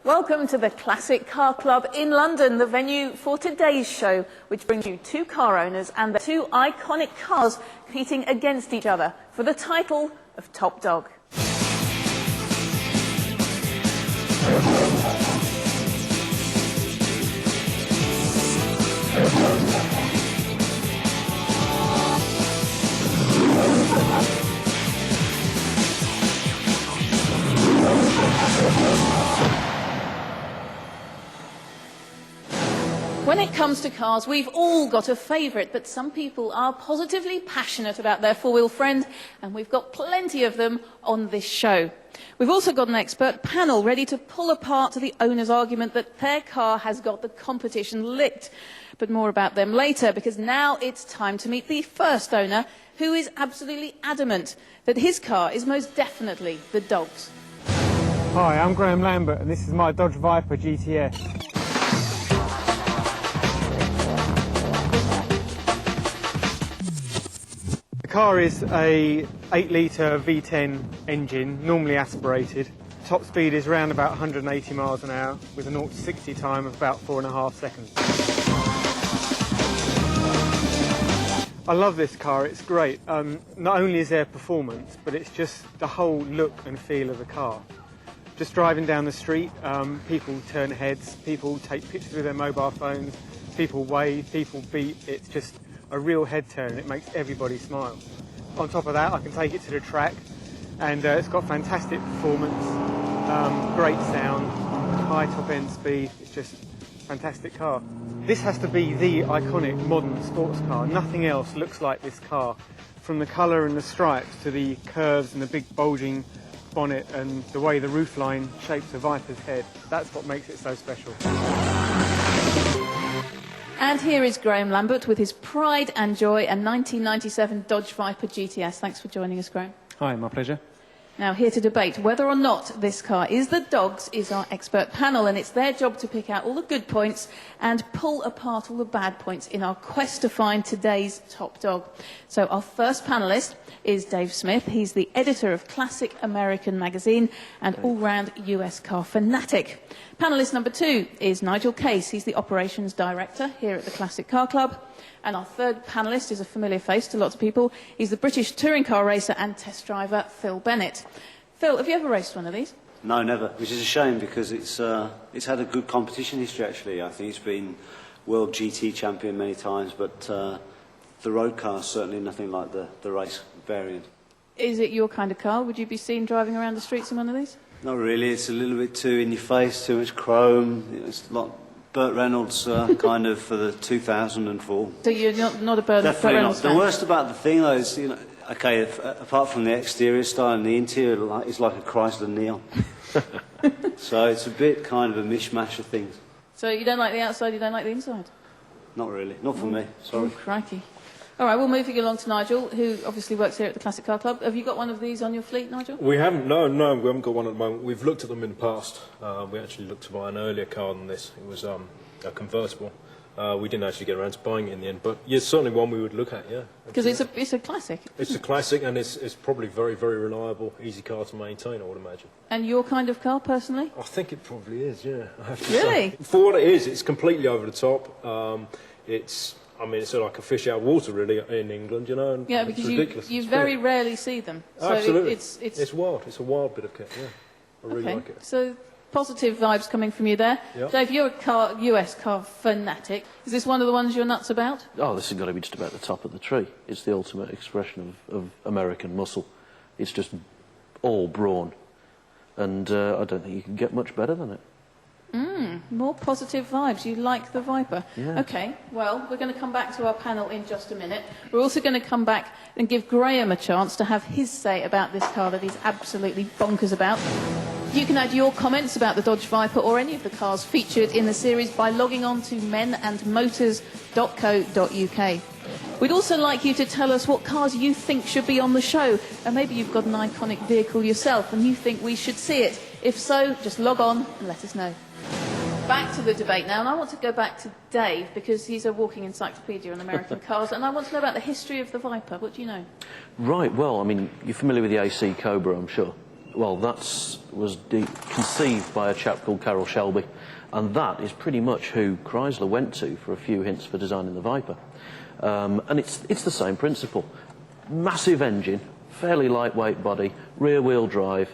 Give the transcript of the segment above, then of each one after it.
Welcome to the Classic Car Club in London, the venue for today's show, which brings you two car owners and their two iconic cars competing against each other for the title of Top Dog. When it comes to cars, we've all got a favourite, but some people are positively passionate about their four-wheel friend, and we've got plenty of them on this show. We've also got an expert panel ready to pull apart the owner's argument that their car has got the competition licked. But more about them later, because now it's time to meet the first owner, who is absolutely adamant that his car is most definitely the dog's. Hi, I'm Graham Lambert, and this is my Dodge Viper GTS. The car is a 8-litre V10 engine, normally aspirated. Top speed is around about 180 miles an hour with a 0 to 60 time of about 4.5 seconds. I love this car, it's great. Not only is there performance, but it's just the whole look and feel of the car. Just driving down the street, people turn heads, people take pictures with their mobile phones, people wave, people beat. It's just a real head turn. It makes everybody smile. On top of that, I can take it to the track, and it's got fantastic performance, great sound, high top end speed. It's just a fantastic car. This has to be the iconic modern sports car. Nothing else looks like this car, from the colour and the stripes to the curves and the big bulging bonnet and the way the roofline shapes a Viper's head. That's what makes it so special. And here is Graham Lambert with his pride and joy, a 1997 Dodge Viper GTS. Thanks for joining us, Graham. Hi, my pleasure. Now, here to debate whether or not this car is the dog's is our expert panel, and it's their job to pick out all the good points and pull apart all the bad points in our quest to find today's top dog. So our first panellist is Dave Smith. He's the editor of Classic American magazine and all-round US car fanatic. Panellist number 2 is Nigel Case. He's the operations director here at the Classic Car Club. And our third panellist is a familiar face to lots of people. He's the British touring car racer and test driver, Phil Bennett. Phil, have you ever raced one of these? No, never, which is a shame because it's had a good competition history, actually. I think it's been world GT champion many times, but the road car is certainly nothing like the race variant. Is it your kind of car? Would you be seen driving around the streets in one of these? Not really. It's a little bit too in your face, too much chrome. It's like Burt Reynolds kind of for the 2004. So you're not a Burt Reynolds fan? The worst about the thing, though, is, you know, okay, apart from the exterior style and the interior, it's like a Chrysler Neon. So it's a bit kind of a mishmash of things. So you don't like the outside, you don't like the inside? Not really. Not for me. Sorry. Oh, crikey. All right, we'll move you along to Nigel, who obviously works here at the Classic Car Club. Have you got one of these on your fleet, Nigel? We haven't, no, we haven't got one at the moment. We've looked at them in the past. We actually looked to buy an earlier car than this. It was a convertible. We didn't actually get around to buying it in the end, but yeah, certainly one we would look at, yeah. Because it's a classic. It's a classic, and it's probably very, very reliable, easy car to maintain, I would imagine. And your kind of car, personally? I think it probably is, yeah. I have to really? Say. For what it is, it's completely over the top. It's like a fish out of water, really, in England, you know. And yeah, because ridiculous. you very rarely see them. So absolutely. It's wild. It's a wild bit of kit, yeah. I really like it. So positive vibes coming from you there. Yep. Dave, you're a US car fanatic. Is this one of the ones you're nuts about? Oh, this has got to be just about the top of the tree. It's the ultimate expression of American muscle. It's just all brawn. And I don't think you can get much better than it. More positive vibes. You like the Viper? Yeah. OK, well, we're going to come back to our panel in just a minute. We're also going to come back and give Graham a chance to have his say about this car that he's absolutely bonkers about. You can add your comments about the Dodge Viper or any of the cars featured in the series by logging on to menandmotors.co.uk. We'd also like you to tell us what cars you think should be on the show, and maybe you've got an iconic vehicle yourself and you think we should see it. If so, just log on and let us know. Back to the debate now, and I want to go back to Dave because he's a walking encyclopedia on American cars, and I want to know about the history of the Viper. What do you know? Right, well, I mean, you're familiar with the AC Cobra, I'm sure. Well, that was conceived by a chap called Carroll Shelby, and that is pretty much who Chrysler went to for a few hints for designing the Viper. And it's the same principle. Massive engine, fairly lightweight body, rear-wheel drive.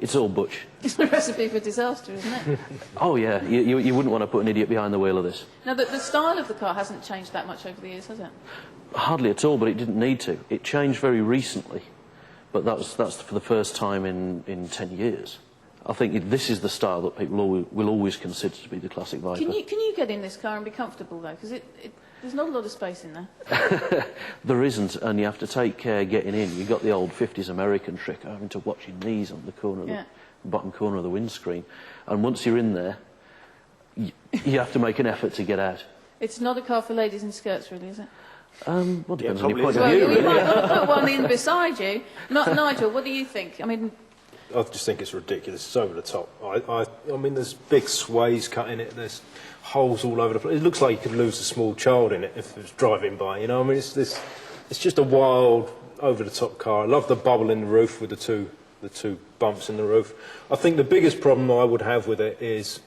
It's all butch. It's a recipe for disaster, isn't it? Oh, yeah. You wouldn't want to put an idiot behind the wheel of this. Now, the style of the car hasn't changed that much over the years, has it? Hardly at all, but it didn't need to. It changed very recently, but that's for the first time in 10 years. I think this is the style that people will always consider to be the classic Viper. Can you get in this car and be comfortable, though? Because there's not a lot of space in there. There isn't, and you have to take care getting in. You've got the old 50s American trick of having to watch your knees on the corner of the bottom corner of the windscreen. And once you're in there, you have to make an effort to get out. It's not a car for ladies in skirts, really, is it? Well, depends on your probably point is. of view. Well, you Really. might want to put one in beside you. Nigel, what do you think? I mean, I just think it's ridiculous. It's over the top. I mean, there's big sways cut in it. There's holes all over the place. It looks like you could lose a small child in it if it was driving by. You know, I mean, it's just a wild, over-the-top car. I love the bubble in the roof with the two bumps in the roof. I think the biggest problem I would have with it is,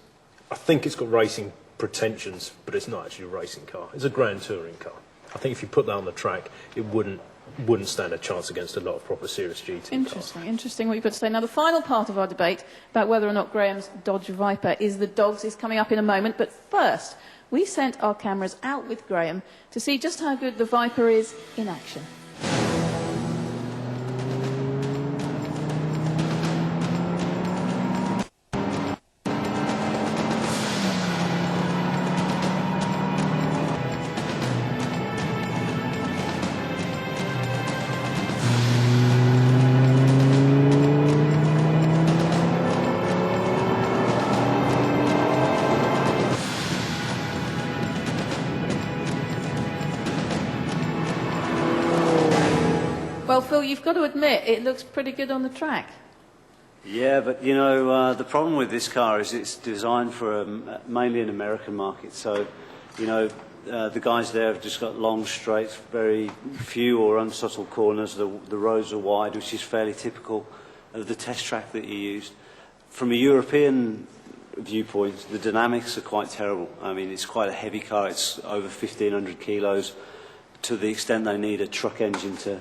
I think it's got racing pretensions, but it's not actually a racing car. It's a Grand Touring car. I think if you put that on the track, it wouldn't stand a chance against a lot of proper serious GT cars. Interesting what you've got to say. Now, the final part of our debate about whether or not Graham's Dodge Viper is the dog's is coming up in a moment. But first, we sent our cameras out with Graham to see just how good the Viper is in action. Well, Phil, you've got to admit, it looks pretty good on the track. Yeah, but you know, the problem with this car is it's designed for mainly an American market. So, you know, the guys there have just got long straights, very few or unsubtle corners. The roads are wide, which is fairly typical of the test track that you used. From a European viewpoint, the dynamics are quite terrible. I mean, it's quite a heavy car. It's over 1,500 kilos, to the extent they need a truck engine to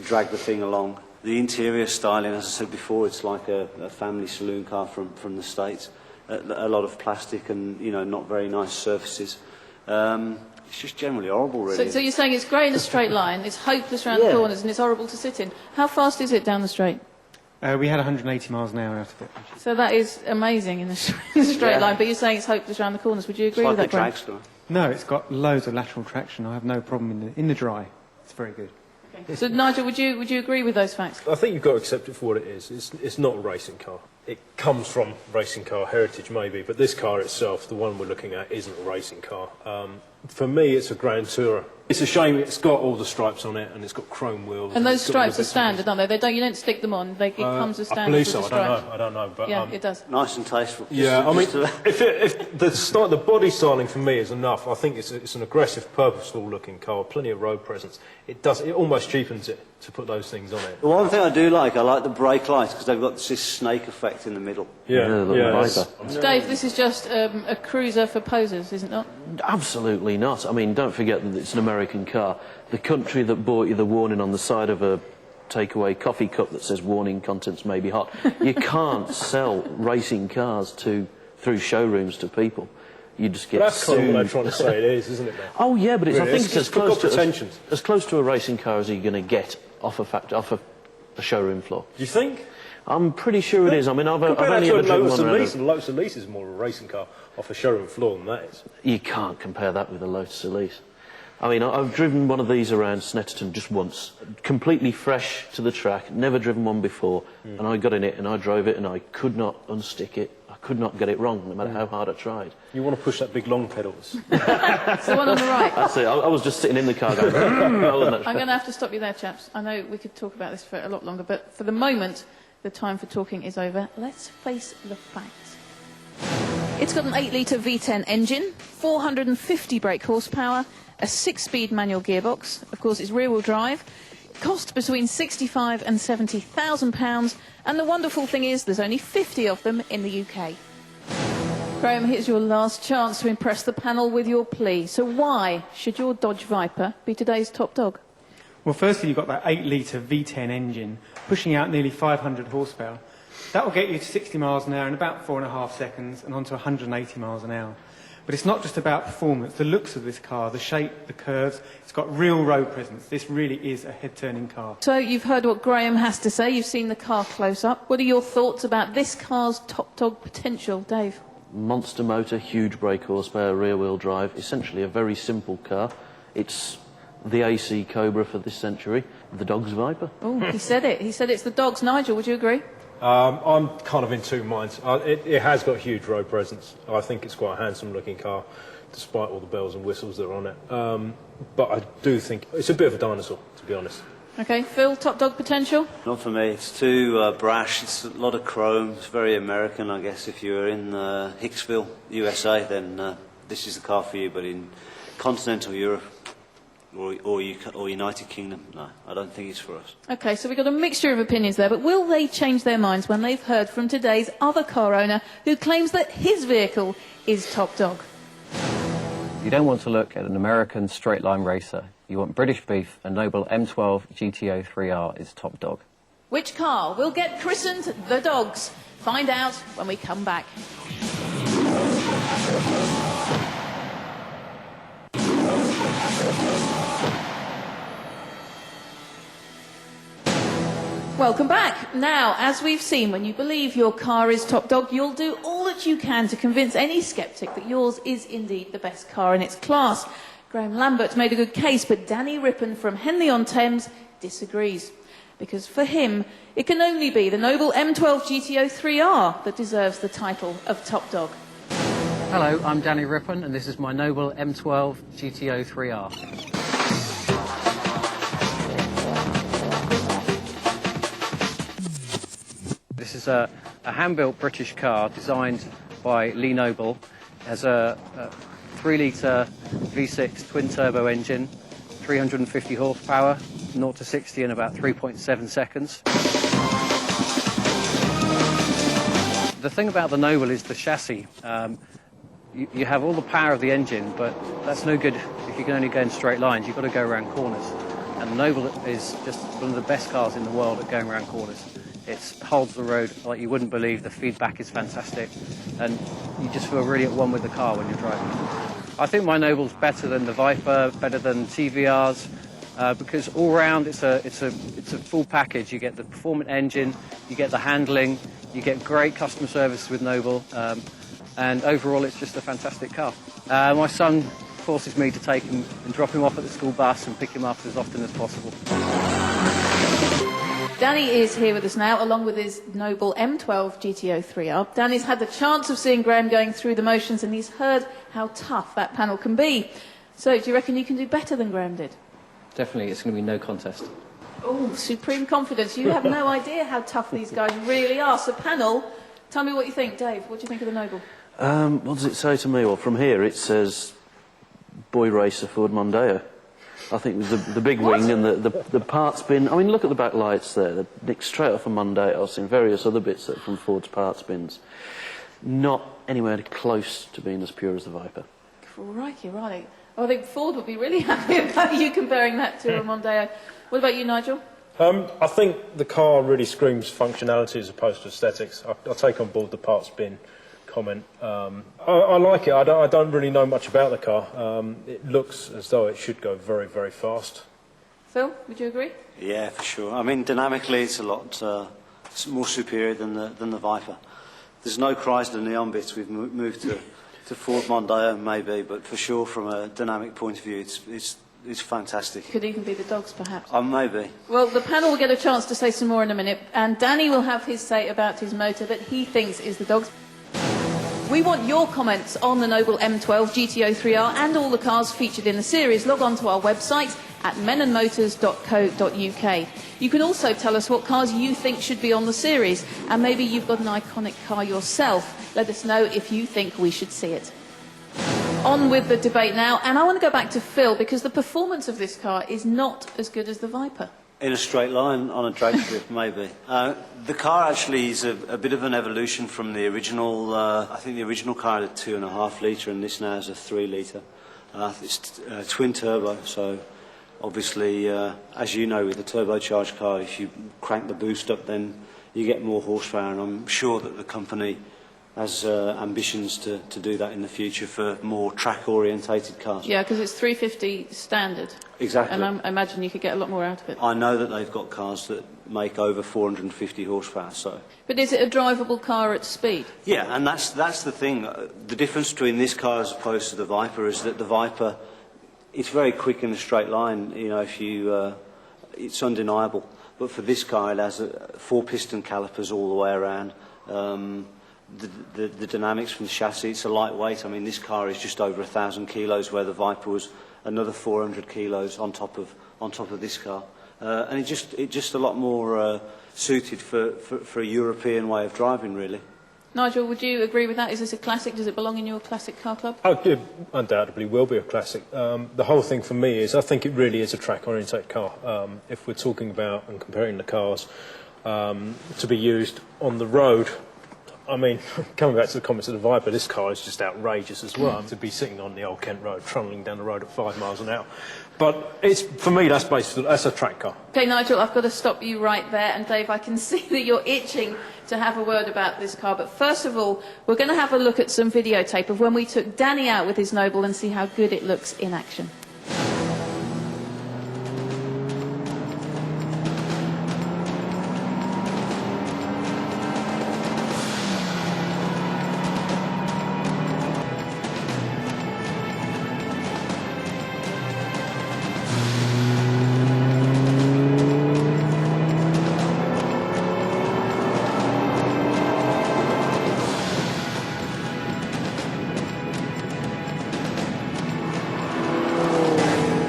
drag the thing along. The interior styling, as I said before, it's like a family saloon car from the States. A lot of plastic and, you know, not very nice surfaces. It's just generally horrible, really. So you're saying it's grey in a straight line, it's hopeless around the corners, and it's horrible to sit in. How fast is it down the straight? We had 180 miles an hour out of it. So that is amazing in a straight line, but you're saying it's hopeless around the corners. Would you agree It's with like that, a Graham? dragster. No, it's got loads of lateral traction. I have no problem in the dry. It's very good. So, Nigel, would you agree with those facts? I think you've got to accept it for what it is. It's not a racing car. It comes from racing car heritage, maybe, but this car itself, the one we're looking at, isn't a racing car. For me, it's a Grand Tourer. It's a shame it's got all the stripes on it and it's got chrome wheels. And those stripes are standard, aren't they? You don't stick them on. It comes as standard. I believe with so. the stripes. I don't know. But, Yeah, it does. Nice and tasteful. Yeah, I mean, if the body styling for me is enough, I think it's an aggressive, purposeful-looking car, plenty of road presence. It almost cheapens it to put those things on it. The one thing I do like, I like the brake lights because they've got this snake effect in the middle. Yeah, Dave, this is just a cruiser for posers, isn't it? Absolutely not. I mean, don't forget that it's an American car. The country that bought you the warning on the side of a takeaway coffee cup that says warning, contents may be hot. You can't sell racing cars through showrooms to people. You just get That's kind of sued. what I'm trying to say it is, isn't it, man? Oh yeah, but I think it's got pretensions. as close to a racing car as you're going to get off a showroom floor. Do you think? I'm pretty sure it is. I mean, I've Compare only that to ever a driven Lotus one around. Elise, and Lotus Elise is more of a racing car off a showroom floor than that is. You can't compare that with a Lotus Elise. I mean, I've driven one of these around Snetterton just once, completely fresh to the track, never driven one before, and I got in it and I drove it and I could not unstick it. I could not get it wrong, no matter how hard I tried. You want to push that big long pedals. It's the one on the right. That's it. I was just sitting in the car going, I'm going to have to stop you there, chaps. I know we could talk about this for a lot longer, but for the moment, the time for talking is over. Let's face the facts. It's got an 8-litre V10 engine, 450 brake horsepower, a 6-speed manual gearbox. Of course, it's rear-wheel drive. cost between £65,000 and £70,000, and the wonderful thing is there's only 50 of them in the UK. Graham, here's your last chance to impress the panel with your plea. So why should your Dodge Viper be today's top dog? Well, firstly, you've got that 8-litre V10 engine pushing out nearly 500 horsepower. That will get you to 60 miles an hour in about 4.5 seconds and onto 180 miles an hour. But it's not just about performance. The looks of this car, the shape, the curves, it's got real road presence. This really is a head-turning car. So you've heard what Graham has to say. You've seen the car close up. What are your thoughts about this car's top dog potential, Dave? Monster motor, huge brake horsepower, rear-wheel drive. Essentially a very simple car. It's the AC Cobra for this century, the Dodge Viper. Oh, he said it. He said it's the dogs. Nigel, would you agree? I'm kind of in two minds. It has got huge road presence. I think it's quite a handsome-looking car, despite all the bells and whistles that are on it. But I do think it's a bit of a dinosaur, to be honest. OK, Phil, top dog potential? Not for me. It's too brash. It's a lot of chrome. It's very American, I guess. If you're in Hicksville, USA, then this is the car for you. But in continental Europe or United Kingdom, no, I don't think it's for us. OK, so we've got a mixture of opinions there, but will they change their minds when they've heard from today's other car owner who claims that his vehicle is top dog? You don't want to look at an American straight-line racer. You want British beef, a Noble M12 GTO 3R is top dog. Which car will get christened the dogs? Find out when we come back. Welcome back. Now, as we've seen, when you believe your car is top dog, you'll do all that you can to convince any sceptic that yours is indeed the best car in its class. Graham Lambert made a good case, but Danny Rippon from Henley-on-Thames disagrees. Because for him, it can only be the Noble M12 GTO 3R that deserves the title of top dog. Hello, I'm Danny Rippon, and this is my Noble M12 GTO 3R. This is a hand-built British car designed by Lee Noble. It has a 3-litre V6 twin-turbo engine, 350 horsepower, 0 to 60 in about 3.7 seconds. The thing about the Noble is the chassis. You have all the power of the engine, but that's no good if you can only go in straight lines. You've got to go around corners. And the Noble is just one of the best cars in the world at going around corners. It holds the road like you wouldn't believe. The feedback is fantastic, and you just feel really at one with the car when you're driving. I think my Noble's better than the Viper, better than TVRs, because all round it's a full package. You get the performant engine, you get the handling, you get great customer service with Noble, and overall it's just a fantastic car. My son forces me to take him and drop him off at the school bus and pick him up as often as possible. Danny is here with us now, along with his Noble M12 GTO 3R. Danny's had the chance of seeing Graham going through the motions, and he's heard how tough that panel can be. So, do you reckon you can do better than Graham did? Definitely, it's going to be no contest. Oh, supreme confidence. You have no idea how tough these guys really are. So, panel, tell me what you think. Dave, what do you think of the Noble? What does it say to me? Well, from here it says boy racer Ford Mondeo. I think it was the big wing and the parts bin. I mean, look at the back lights there. They're nicked straight off a Mondeo. I've seen various other bits that are from Ford's parts bins. Not anywhere close to being as pure as the Viper. Crikey, right. I think Ford would be really happy about you comparing that to a Mondeo. What about you, Nigel? I think the car really screams functionality as opposed to aesthetics. I take on board the parts bin comment. I like it. I don't really know much about the car. It looks as though it should go very, very fast. Phil, would you agree? Yeah, for sure. I mean, dynamically, it's a lot more superior than the Viper. There's no Chrysler neon bits. We've moved to Ford Mondeo, maybe, but for sure, from a dynamic point of view, it's fantastic. Could even be the dogs, perhaps. Maybe. Well, the panel will get a chance to say some more in a minute, and Danny will have his say about his motor that he thinks is the dogs. We want your comments on the Noble M12 GTO 3R and all the cars featured in the series. Log on to our website at menandmotors.co.uk. You can also tell us what cars you think should be on the series, and maybe you've got an iconic car yourself. Let us know if you think we should see it. On with the debate now, and I want to go back to Phil, because the performance of this car is not as good as the Viper. In a straight line on a drag strip, maybe. The car actually is a bit of an evolution from the original. I think the original car had a 2.5 litre, and this now is a 3 litre. It's twin turbo, so obviously, as you know, with a turbocharged car, if you crank the boost up, then you get more horsepower, and I'm sure that the company has ambitions to do that in the future for more track-orientated cars. Yeah, because it's 350 standard. Exactly. And I imagine you could get a lot more out of it. I know that they've got cars that make over 450 horsepower, so... But is it a drivable car at speed? Yeah, and that's the thing. The difference between this car as opposed to the Viper is that the Viper, it's very quick in a straight line, you know, if you... it's undeniable. But for this car, it has 4-piston calipers all the way around. The dynamics from the chassis, it's a lightweight. I mean, this car is just over 1,000 kilos, where the Viper was another 400 kilos on top of this car, and it's just a lot more suited for a European way of driving, really. Nigel, would you agree with that? Is this a classic? Does it belong in your classic car club? Oh, it undoubtedly will be a classic. The whole thing for me is I think it really is a track-oriented car. If we're talking about and comparing the cars to be used on the road, I mean, coming back to the comments of the Viper, this car is just outrageous as well. To be sitting on the old Kent Road, trundling down the road at 5 miles an hour. But it's, for me, that's a track car. Okay, Nigel, I've got to stop you right there. And Dave, I can see that you're itching to have a word about this car. But first of all, we're going to have a look at some videotape of when we took Danny out with his Noble and see how good it looks in action.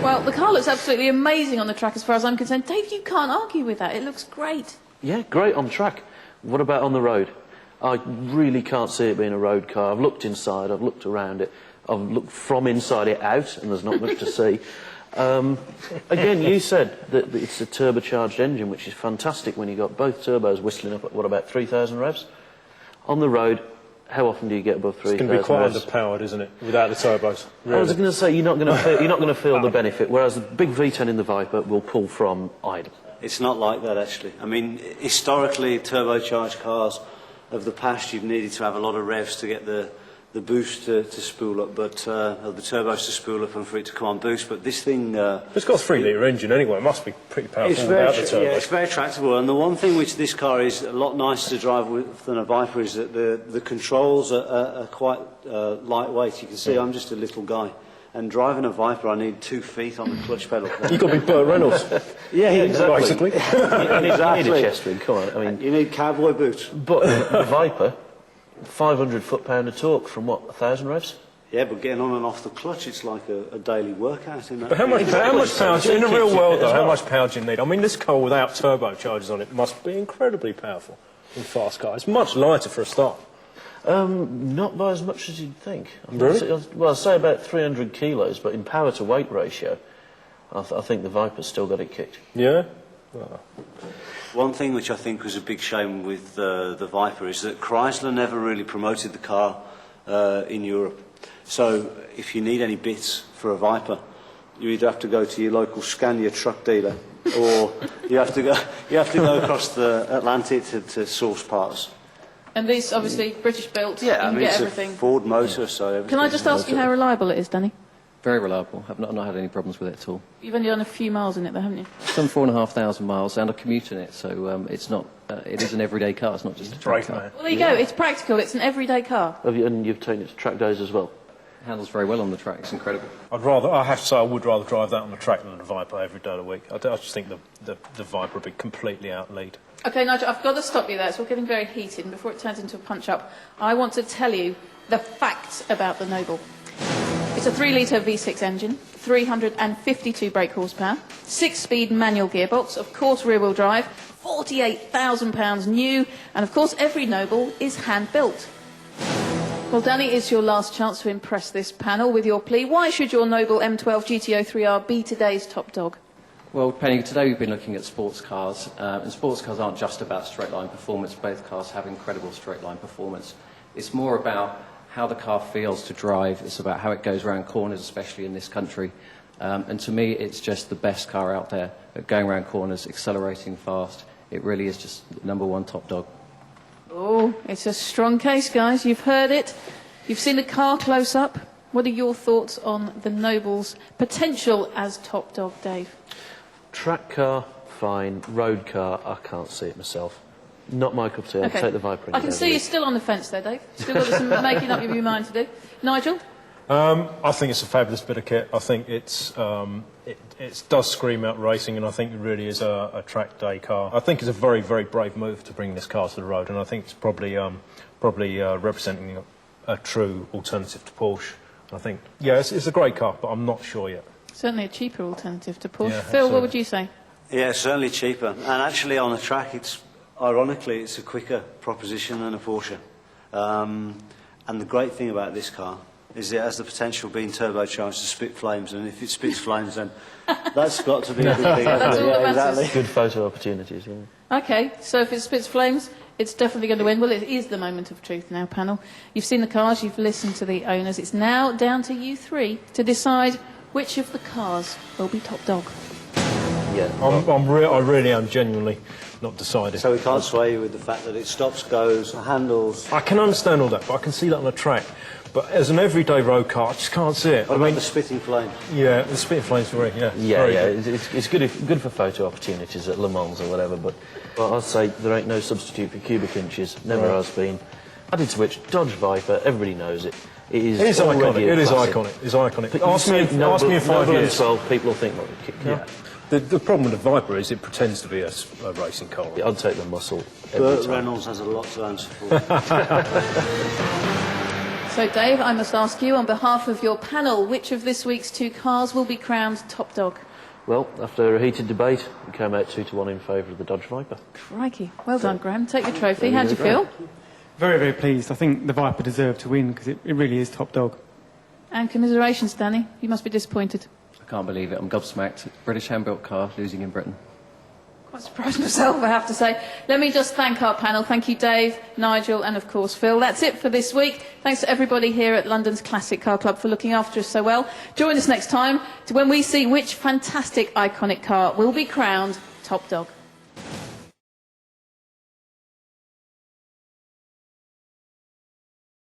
Well, the car looks absolutely amazing on the track as far as I'm concerned. Dave, you can't argue with that. It looks great. Yeah, great on track. What about on the road? I really can't see it being a road car. I've looked inside, I've looked around it, I've looked from inside it out, and there's not much to see. Again, you said that it's a turbocharged engine, which is fantastic when you've got both turbos whistling up at, what, about 3,000 revs? On the road, how often do you get above 3,000 revs? It's going to be quite underpowered, isn't it, without the turbos? Really. I was going to say, you're not going to feel the benefit, whereas the big V10 in the Viper will pull from idle. It's not like that, actually. I mean, historically, turbocharged cars of the past, you've needed to have a lot of revs to get the boost to spool up, but the turbos to spool up and for it to come on boost. But this thing... it's got a 3-litre engine anyway. It must be pretty powerful without the turbos. Yeah, it's very tractable. And the one thing which this car is a lot nicer to drive with than a Viper is that the controls are quite lightweight. You can see I'm just a little guy. And driving a Viper, I need 2 feet on the clutch pedal. You've got to be Burt Reynolds. Yeah, exactly. Basically. You need a chest ring, come on. I mean, you need cowboy boots. But the Viper, 500 foot-pound of torque from, what, 1,000 revs? Yeah, but getting on and off the clutch, it's like a daily workout in that. But how much power, in the real world though, how much power do you need? I mean, this car without turbochargers on it must be incredibly powerful and fast car. It's much lighter for a start. Not by as much as you'd think. Really? Well, I'd say about 300 kilos, but in power-to-weight ratio, I think the Viper's still got it kicked. Yeah? One thing which I think was a big shame with the Viper is that Chrysler never really promoted the car in Europe. So if you need any bits for a Viper, you either have to go to your local Scania truck dealer, or you have to go across the Atlantic to source parts. And these, obviously, British built. Yeah, you can I mean, get it's everything. a Ford motor, so... Can I just ask you how reliable it is, Danny? Very reliable. I've not had any problems with it at all. You've only done a few miles in it, though, haven't you? Some 4,500 miles and a commute in it, so it's not. It is an everyday car. It's not just a track car. Well, there you go. It's practical. It's an everyday car. And you've taken it to track days as well? It handles very well on the track. It's incredible. I have to say, I would rather drive that on the track than the Viper every day of the week. I just think the Viper would be completely out lead. OK, Nigel, I've got to stop you there. It's all getting very heated. And before it turns into a punch-up, I want to tell you the facts about the Noble. It's a 3-litre V6 engine, 352 brake horsepower, 6-speed manual gearbox, of course rear-wheel drive, £48,000 new, and of course every Noble is hand-built. Well, Danny, it's your last chance to impress this panel with your plea. Why should your Noble M12 GTO 3R be today's top dog? Well, Penny, today we've been looking at sports cars, and sports cars aren't just about straight line performance. Both cars have incredible straight line performance. It's more about how the car feels to drive. It's about how it goes around corners, especially in this country. And to me, it's just the best car out there at going around corners, accelerating fast. It really is just #1 top dog. Oh, it's a strong case, guys. You've heard it. You've seen the car close up. What are your thoughts on the Noble's potential as top dog, Dave? Track car, fine. Road car, I can't see it myself. Not my cup of tea. I'll take the Viper. I can see you're still on the fence there, Dave. Still got some making up of your mind to do. Nigel? I think it's a fabulous bit of kit. I think it does scream out racing, and I think it really is a track day car. I think it's a very, very brave move to bring this car to the road, and I think it's probably representing a true alternative to Porsche. I think, yeah, it's a great car, but I'm not sure yet. Certainly a cheaper alternative to Porsche. Yeah, Phil, what would you say? Yeah, certainly cheaper. And actually on the track, ironically, it's a quicker proposition than a Porsche. And the great thing about this car is it has the potential, being turbocharged, to spit flames. And if it spits flames, then that's got to be a good thing. That's all that matters. Good photo opportunities, yeah. OK, so if it spits flames, it's definitely going to win. Well, it is the moment of truth now, panel. You've seen the cars, you've listened to the owners. It's now down to you three to decide which of the cars will be top dog. Yeah. I really am genuinely not decided. So we can't sway you with the fact that it stops, goes, handles. I can understand all that, but I can see that on the track. But as an everyday road car, I just can't see it. What about the spitting flame? Yeah, the spitting flames were, yeah. It's good for photo opportunities at Le Mans or whatever, but I'd say there ain't no substitute for cubic inches. Never has been. Added to which, Dodge Viper, everybody knows it. It is iconic. It is classic. iconic. It's iconic. But Ask me in 5 years. M12, people will think, what a kit car. Yeah. The problem with the Viper is it pretends to be a racing car. I'd take the muscle every Burt time. Reynolds has a lot to answer for. So, Dave, I must ask you, on behalf of your panel, which of this week's two cars will be crowned top dog? Well, after a heated debate, we came out 2-1 in favour of the Dodge Viper. Crikey. Well done, Graham. Take your trophy. How do you feel? Very, very pleased. I think the Viper deserved to win because it really is top dog. And commiserations, Danny. You must be disappointed. I can't believe it. I'm gobsmacked. British hand-built car losing in Britain. Quite surprised myself, I have to say. Let me just thank our panel. Thank you, Dave, Nigel, and of course, Phil. That's it for this week. Thanks to everybody here at London's Classic Car Club for looking after us so well. Join us next time to when we see which fantastic, iconic car will be crowned top dog.